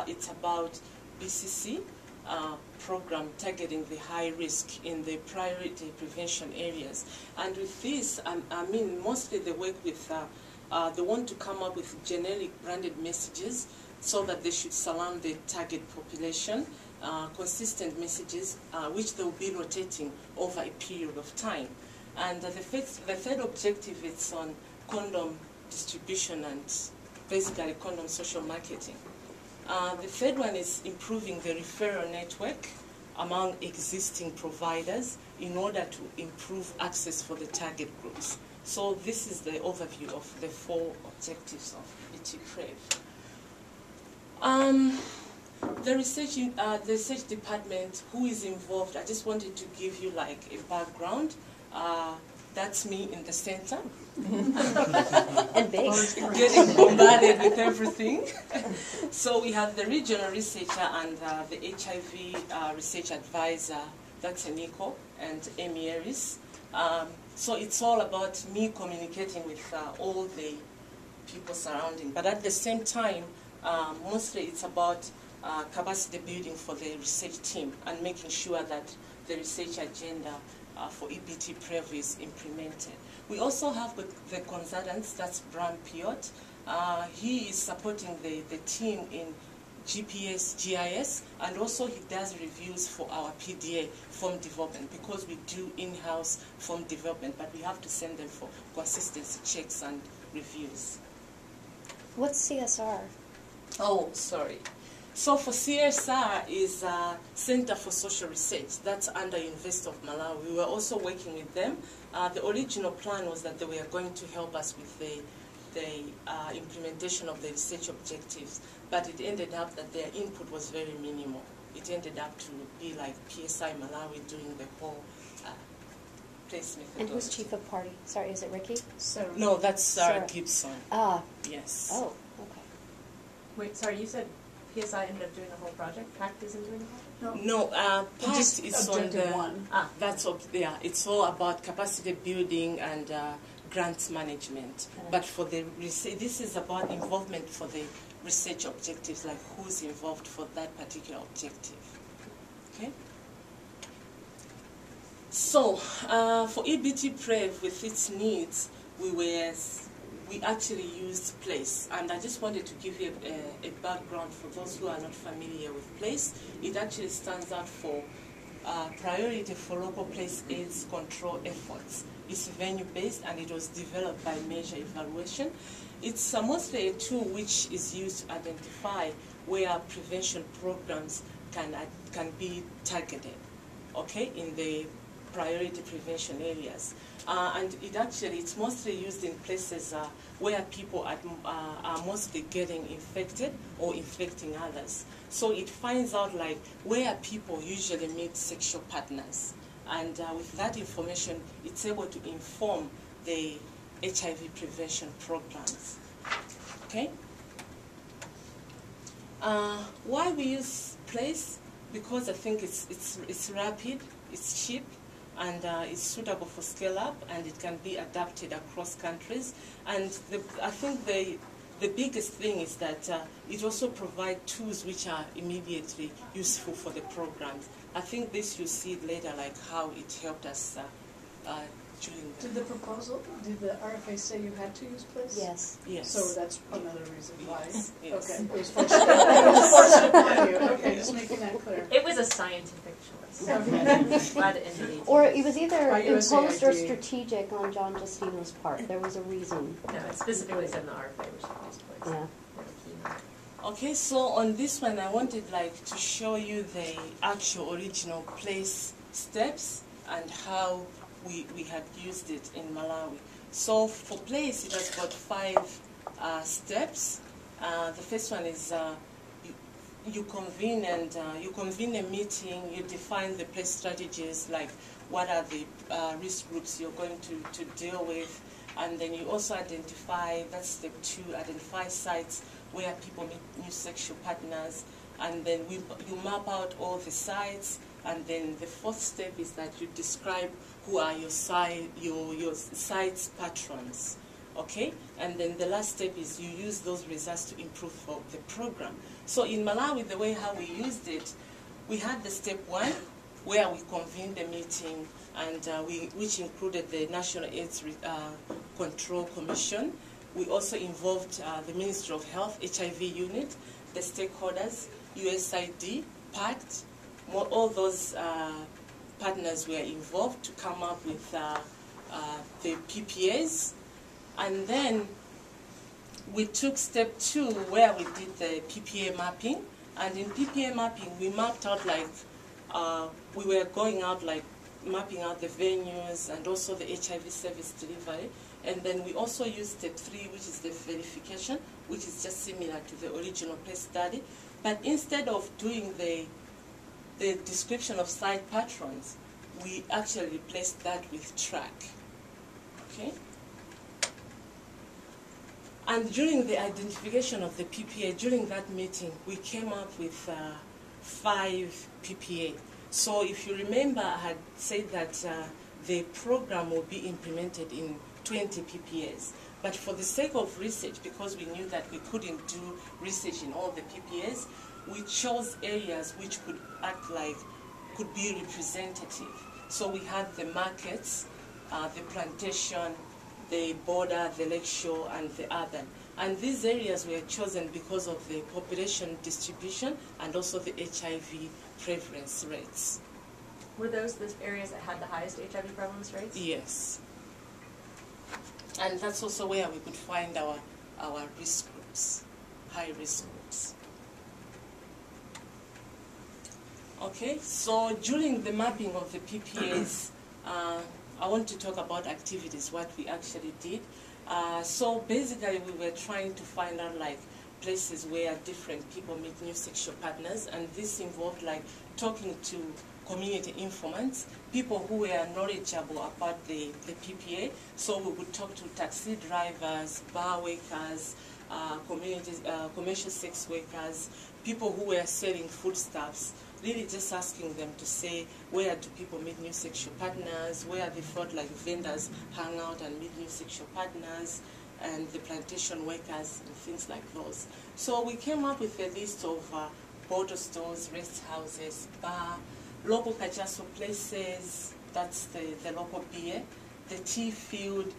it's about BCC program targeting the high risk in the priority prevention areas. And with this, I mean, mostly they work with, they want to come up with generic branded messages so that they should surround the target population, consistent messages, which they will be rotating over a period of time. And the third objective is on condom distribution and basically condom social marketing. The third one is improving the referral network among existing providers in order to improve access for the target groups. So this is the overview of the 4 objectives of EBT-PREV. The research department, who is involved, I just wanted to give you like a background. That's me in the center. And big. Getting bombarded with everything. So we have the regional researcher and the HIV research advisor, that's Eniko, and Amy Eris. So it's all about me communicating with all the people surrounding. But at the same time, mostly it's about capacity building for the research team and making sure that the research agenda for EBT-PREV is implemented. We also have the consultants, that's Bram Piot. He is supporting the team in GPS, GIS, and also he does reviews for our PDA, form development, because we do in-house form development, but we have to send them for consistency checks and reviews. What's CSR? Oh, sorry. So for CSR is Center for Social Research. That's under University of Malawi. We were also working with them. The original plan was that they were going to help us with the implementation of the research objectives, but it ended up that their input was very minimal. It ended up to be like PSI Malawi doing the whole place methodology. And who's chief of party? Sorry, is it Ricky? So no, that's Sarah Gibson. Ah. Yes. Oh, okay. wait, sorry, you said PSI ended up doing the whole project? PACT isn't doing the whole project? No, PACT is on the one. That's yeah. It's all about capacity building and grants management. But for the research, this is about involvement for the research objectives, like who's involved for that particular objective. Okay. So for EBT-PREV with its needs, we actually used PLACE, and I just wanted to give you a background for those who are not familiar with PLACE. It actually stands out for Priority for Local Place AIDS Control Efforts. It's venue-based and it was developed by Measure Evaluation. It's mostly a tool which is used to identify where prevention programs can be targeted, okay, in the priority prevention areas. And it's mostly used in places where people are mostly getting infected or infecting others. So it finds out like where people usually meet sexual partners. And with that information, it's able to inform the HIV prevention programs. Okay? Why we use PLACE? Because I think it's rapid, it's cheap, and it's suitable for scale-up, and it can be adapted across countries. And I think the biggest thing is that it also provides tools which are immediately useful for the programs. I think this you'll see later, like how it helped us during the... Did the proposal, did the RFA say you had to use PLACE? Yes. Yes. So that's another reason why. Yes. Okay, it was fortunate. It was fortunate by you. Okay, just making that clear. It was a scientific choice. Okay. By the NDA. Or it was either By imposed or USAID. strategic on John Justino's part. There was a reason. No, it specifically said in the RFA which use place. Yeah. Okay, so on this one, I wanted to show you the actual original PLACE steps and how we had used it in Malawi. So for PLACE, it has got 5 steps. The first one is you convene a meeting, you define the PLACE strategies, like what are the risk groups you're going to deal with, and then you also identify, that's step 2, identify sites where people meet new sexual partners, and then you map out all the sites, and then the 4th step is that you describe who are your site's patrons. Okay, and then the last step is you use those results to improve for the program. So in Malawi, the way how we used it, we had the step 1, where we convened the meeting, and which included the National AIDS Control Commission. We also involved the Ministry of Health, HIV unit, the stakeholders, USAID, PACT, all those partners were involved to come up with the PPAs. And then we took step 2, where we did the PPA mapping. And in PPA mapping, we mapped out we were going out mapping out the venues and also the HIV service delivery. And then we also used step 3, which is the verification, which is just similar to the original case study. But instead of doing the description of site patrons, we actually replaced that with track. Okay? And during the identification of the PPA, during that meeting, we came up with 5 PPA. So if you remember, I had said that the program will be implemented in 20 PPAs. But for the sake of research, because we knew that we couldn't do research in all the PPAs, we chose areas which could act could be representative. So we had the markets, the plantation, the border, the lakeshore, and the urban. And these areas were chosen because of the population distribution and also the HIV prevalence rates. Were those the areas that had the highest HIV prevalence rates? Yes. And that's also where we could find our risk groups, high-risk groups. Okay, so during the mapping of the PPAs, I want to talk about activities, what we actually did. So basically we were trying to find out places where different people meet new sexual partners, and this involved talking to community informants, people who were knowledgeable about the PPA. So we would talk to taxi drivers, bar workers, commercial sex workers, people who were selling foodstuffs, really just asking them to say where do people meet new sexual partners, where they felt vendors hang out and meet new sexual partners, and the plantation workers and things like those. So we came up with a list of bottle stores, rest houses, bar, local cachasso places, that's the local beer, the tea field,